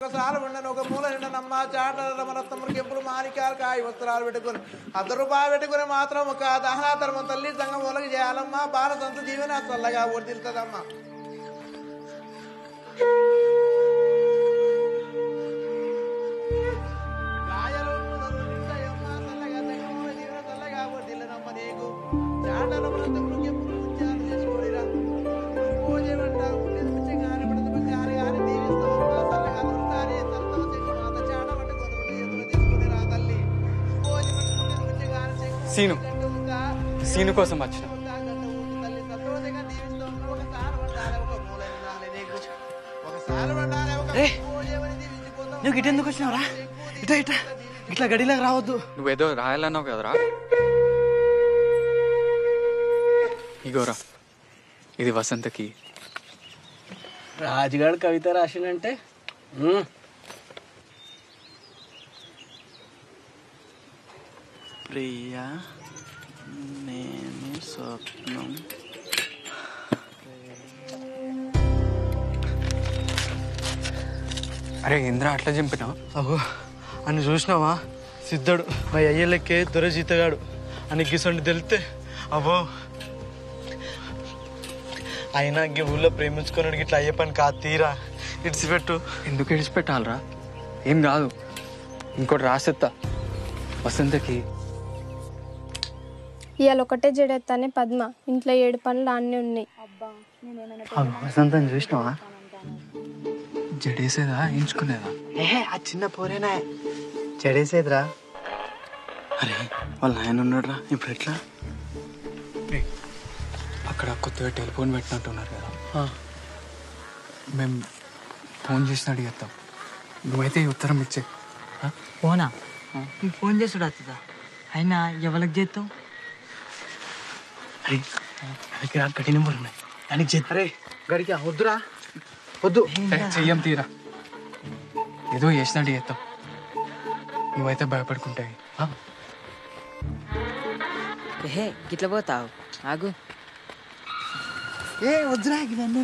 ఒకసారి ఉండను ఒక మూల నిండనమ్మ చాటల రమరత్నములు కెంపులు మాణిక్యాలు కాయ వస్త్రాలు పెట్టుకుని ₹100 పెట్టుకుని మాత్రం ఒక దహనాతర్మం తల్లి సంఘం ఒలగి చేయాలమ్మా బాల సంత జీవన చల్లగా వర్దిల్తదమ్మా. సీను కోసం వచ్చిన. నువ్వు గిటెందుకు వచ్చినావురా? ఇట్లా ఇట్లా ఇట్లా గడిలోకి రావద్దు. నువ్వేదో రాయాలన్నావు కదరా. ఇగోరా, ఇది వసంతకి. రాజుగాడు కవిత రాసిందంటే ప్రియా నేను స్వప్నం. అరే ఇంద్ర అట్లా చంపినా? అహో అని చూసినావా? సిద్ధుడు మా అయ్యలకే దొరజీతగాడు అని గిసండి తెలితే అబ్బో. అయినా ఈ ఊళ్ళో ప్రేమించుకున్నాడు ఇట్లా అయ్యే పని కాదు. తీరా ఇడిచిపెట్టు. ఎందుకు ఇడిచిపెట్టాలరా? ఏం కాదు, ఇంకోటి రాసేత్తా వసంతకి. ఇవాళ ఒకటే జడెత్తానే పద్మ, ఇంట్లో 7 పనులు అన్నీ ఉన్నాయి. వసంతం చూసినావా? జడేసేదా ఎంచుకునేదా? ఏహే ఆ చిన్న పోరేనా జడేసేదిరా. అరే వాళ్ళ ఆయన ఉన్నాడురా, ఇప్పుడు ఎట్లా? అక్కడ కొత్తగా టెలిఫోన్ పెట్టినట్టున్నారు కదా, మేము ఫోన్ చేసి అడిగేస్తాం. నువ్వైతే ఉత్తరం ఇచ్చే. ఫోనా? ఫోన్ చేసుడు వస్తుందా? అయినా ఎవరికి చేస్తావు? అరే దగ్గర గడి నెంబర్ ఉన్నాయి, దానికి చేస్తా. అరే గడికి వద్దురా, వద్దు. చెయ్యం తీరా, ఏదో చేసినట్టు చేస్తాం. నువ్వైతే భయపడుకుంటాయి. ఏహే గిట్ల పోతావు, ఆగు. ఏ వద్దురా ఇవన్నీ.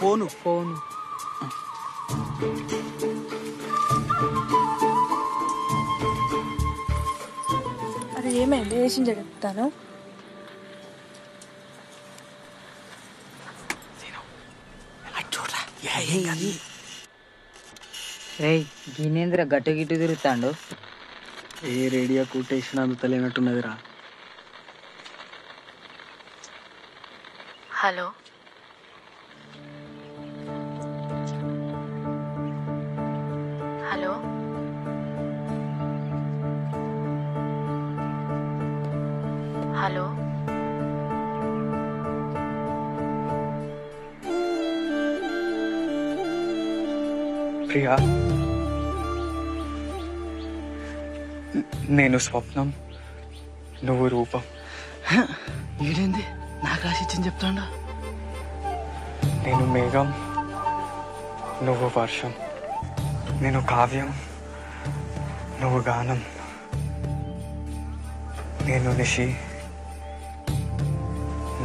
ఫోను ఫోను అరే ఏమైంది? వేసిన జడెత్తాను. రేయ్ గినేంద్ర గట్టు గిట్టు తిరుగుతాండు. ఏ రేడియో కూటేషన్ అందుతలేనట్టున్నదిరా. Hello, hello, hello. ప్రియా, నేను స్వప్నం, నువ్వు రూపం. ఈడేంది నాకు రాసి ఇచ్చింది చెప్తాడా? నేను మేఘం, నువ్వు వర్షం. నేను కావ్యం, నువ్వు గానం. నేను నిషి,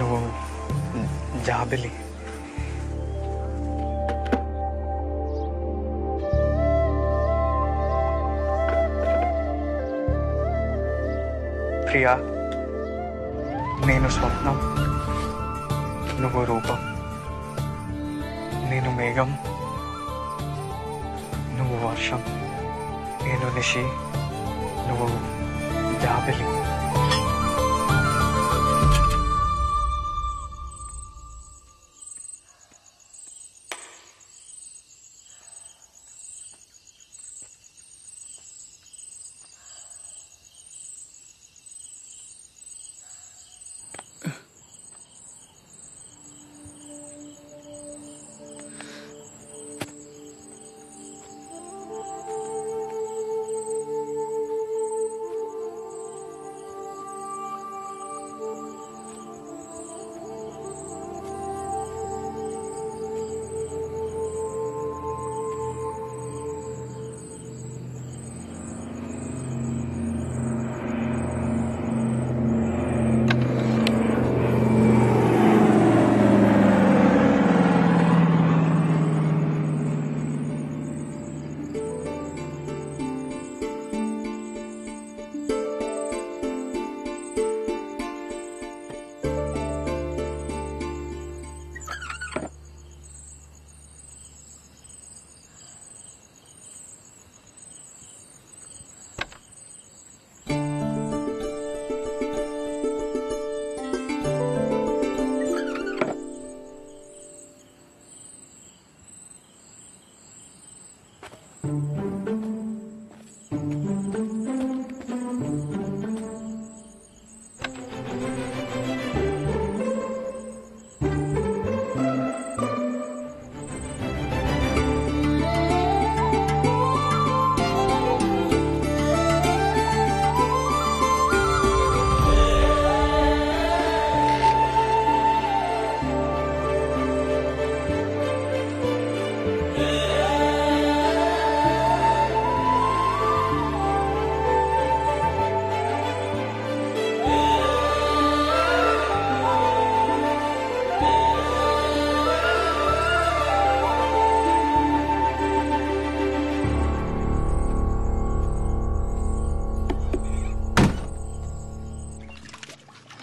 నువ్వు జాబిలి. ప్రియా, నేను స్వప్నం, నువ్వు రూపం. నేను మేఘం, నువ్వు వర్షం. నేను నిషి, నువ్వు జాబిలి.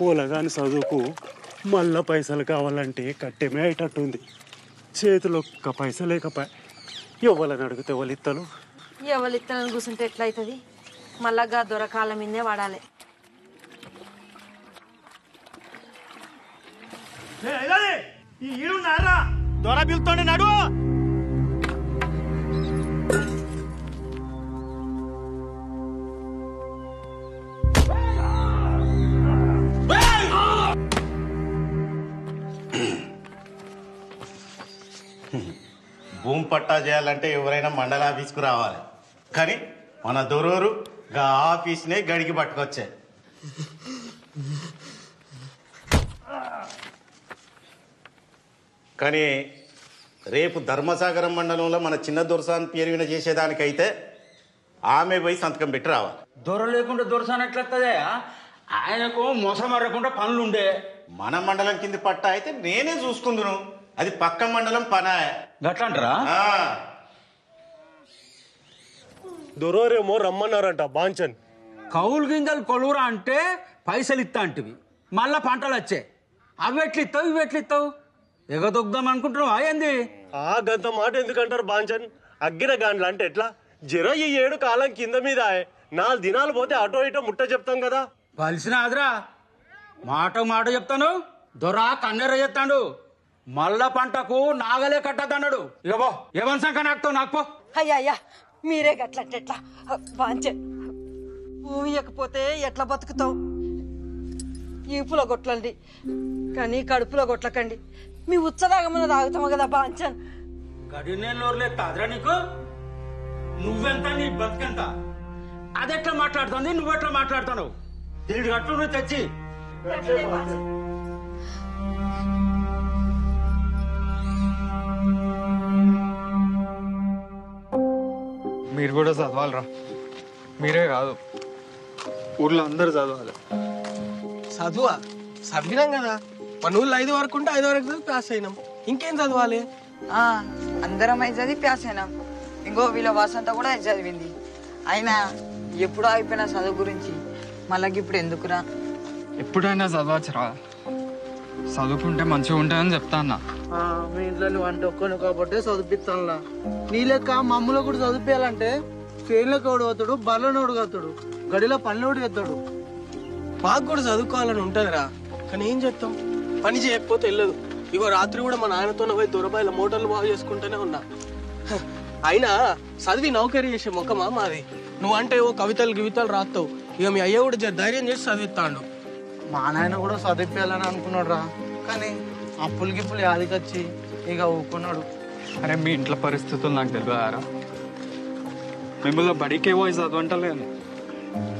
పూలగాని చదువుకు మళ్ళా పైసలు కావాలంటే కట్టెమే అయ్యేటట్టుంది. చేతిలో ఒక్క పైస లేకపోయా ఎవరిని అడిగితే వాళ్ళు ఇత్తలు. ఎవరు ఇత్తనని కూర్చుంటే ఎట్లయితుంది? మళ్ళా దొరకాల మీదే వాడాలి. దొర పిలుతోండి నడు. భూమి పట్టా చేయాలంటే ఎవరైనా మండల ఆఫీస్కు రావాలి, కానీ మన దొరూరు గా ఆఫీస్నే గడికి పట్టుకొచ్చే. కానీ రేపు ధర్మసాగరం మండలంలో మన చిన్న దొరసాన్ పేరు విన చేసేదానికైతే ఆమె పోయి సంతకం పెట్టి రావాలి. దొర లేకుండా దొరసాన్ ఎట్లొస్తుందా? ఆయనకు మోసం మరకుండా పనులుండే. మన మండలం కింది పట్టా అయితే నేనే చూసుకుందును, అది పక్క మండలం పనా. గట్లంటారా? దొరేమో రమ్మన్నారంట బాంచన్. కౌలు గింజలు కొలువురా అంటే పైసలు ఇస్తా అంటివి, మళ్ళా పంటలు వచ్చాయి. అవి ఎట్లిస్తావు ఇవి ఎట్లిస్తావు? ఎగదొగ్దాం అనుకుంటున్నావా ఏంది? ఆ గంత మాట ఎందుకంటారు బాంచన్? అగ్గిన గాండ్లు అంటే ఎట్లా? జర ఈ 7 కాలం కింద మీద 4 దినాలు పోతే అటో ఇటో ముట్ట చెప్తాం కదా. కలిసిన ఆదరా మాట చెప్తాను. దొరా కన్నెర చెప్తాడు, మళ్ళా పంటకు నాగలే కట్టద్దన్నాడు. ఇక పో, ఏమని సంఖ నాకుతావు నాకు పో. అయ్యా మీరే గట్లంటే ఎట్లా? బాంచే భూమి ఇవ్వకపోతే ఎట్లా బతుకుతావు? ఈపులో కొట్లండి కానీ కడుపులో కొట్లకండి. మీ ఉచ్చదాగమని తాగుతాము కదా బాంచన్. గడి నేను అదరా నీకు? నువ్వెంత నీ బతుకెంత? అదెట్లా మాట్లాడుతుంది, నువ్వెట్లా మాట్లాడుతావు? దీని గట్లు నువ్వు తెచ్చి మీరు కూడా చదవాలరా. మీరే కాదు, ఊర్లో అందరు చదవాలి. చదువా? చదివినాం కదా, మన ఊళ్ళో 5 వరకు ఉంటే 5 వరకు పాస్ అయినాం. ఇంకేం చదవాలి? అందరం అయితే చదివి ప్యాస్ అయినాం. ఇంకో వీళ్ళ వసంత కూడా అయితే చదివింది. అయినా ఎప్పుడో అయిపోయిన చదువు గురించి మళ్ళీ ఇప్పుడు ఎందుకురా? ఎప్పుడైనా చదవచ్చురా, చదువుకుంటే మంచిగా ఉంటుందని చెప్తా అన్న. మీ ఇంట్లో నువ్వు అంటే ఒక్కని కాబట్టి చదివిస్తానులా. నీ లెక్క మమ్మల్ని కూడా చదివించాలంటే ఫెయిల్లోకి ఓడి అవుతాడు, బర్రెని ఓడి అవుతాడు, గడిలో పనులు ఓడి అవుతాడు. మాకు కూడా చదువుకోవాలని ఉంటుందిరా, కానీ ఏం చేస్తాం? పని చేయకపోతే వెళ్ళదు. ఇగో రాత్రి కూడా మా నాయనతో పోయి దొరబాయిల మోటార్లు బాగు చేసుకుంటూనే ఉన్నా. అయినా చదివి నౌకరీ చేసే ముఖమా మాది? నువ్వంటే ఓ కవితలు రాస్తావు. ఇక మీ అయ్య కూడా ధైర్యం చేసి చదివిస్తాడు. మా నాయన కూడా చదివించాలని అనుకున్నాడు రా, కానీ అప్పులు గిప్పులు యాదికొచ్చి ఇక ఊకున్నాడు. అరే మీ ఇంట్లో పరిస్థితులు నాకు తెలియదారా? మిమ్మల్ని బడికే పోయి చదవంటలేను,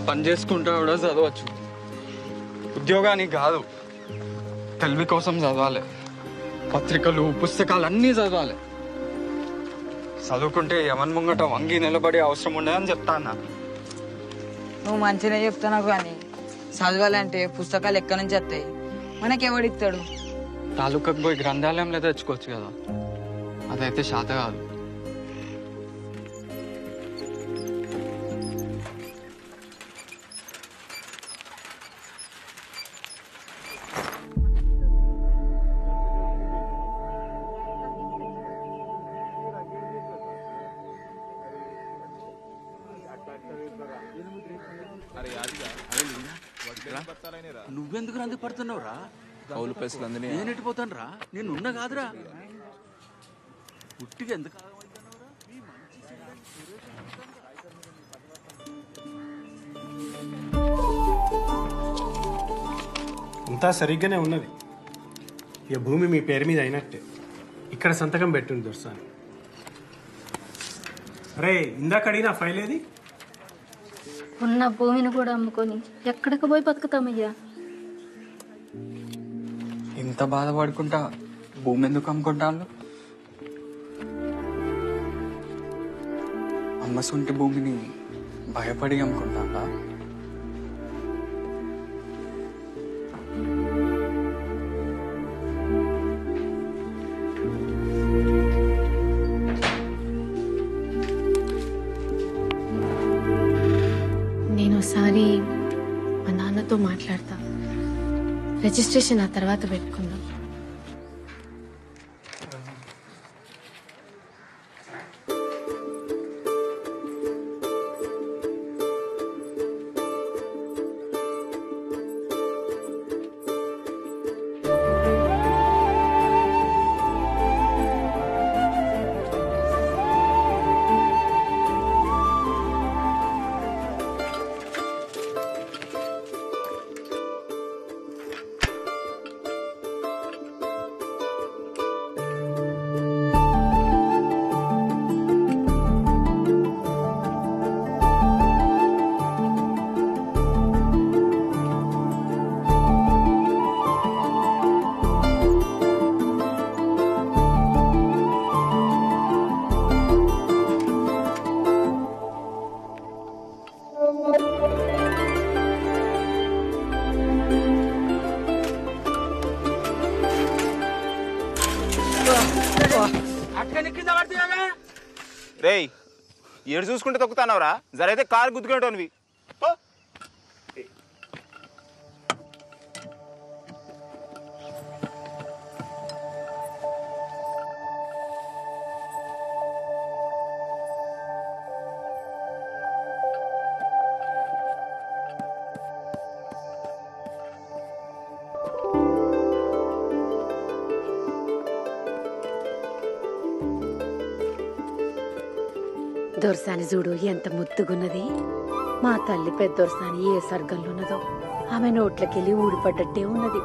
పని చేసుకుంటా కూడా చదవచ్చు. ఉద్యోగానికి కాదు, తెలివి కోసం చదవాలి. పత్రికలు పుస్తకాలు అన్నీ చదవాలి. చదువుకుంటే ఎవరి ముంగట వంగి నిలబడే అవసరం ఉండదని చెప్తా అన్న. నువ్వు మంచిగా చెప్తున్నావు, కానీ చదవాలంటే పుస్తకాలు ఎక్కడి నుంచి వస్తాయి? మనకెవడిస్తాడు? తాలూకాకు పోయి గ్రంథాలయంలో తెచ్చుకోవచ్చు కదా, అదైతే శాత కాదు. నువ్వెందుకు రంది పడుతున్నావురా? కౌలు పైసలు అందిని నేను ఎట్టిపోతాను రా, నేను ఉన్నా కాదురా. ఉట్టిగా ఎందుకు అంతా సరిగ్గానే ఉన్నది. ఇక భూమి మీ పేరు మీద అయినట్టే. ఇక్కడ సంతకం పెట్టుండి దొరసాని. అరే ఇందాక అడిగిన ఫైల్ ఏది? ఉన్న భూమిని కూడా అమ్ముకొని ఎక్కడికి పోయి బతుకుతామయ్యా? ఇంత బాధపడుకుంటా భూమి ఎందుకు అమ్ముకుంటాను? అమ్మసొంటి భూమిని భయపడి అమ్ముకుంటానా? నేను ఒకసారి మా నాన్నతో మాట్లాడతా. రిజిస్ట్రేషన్ ఆ తర్వాత పెట్టుకుందాం. రేయ్ ఏడు చూసుకుంటే తొక్కుతానవరా జరైతే కారు గుద్దుకునేటోనివి. దొరసాని చూడు ఎంత ముద్దుగున్నది. మా తల్లి పెద్ద దొరసాని ఏ సర్గంలో ఉన్నదో ఆమె నోట్లకెళ్ళి ఊడిపడ్డట్టే ఉన్నది.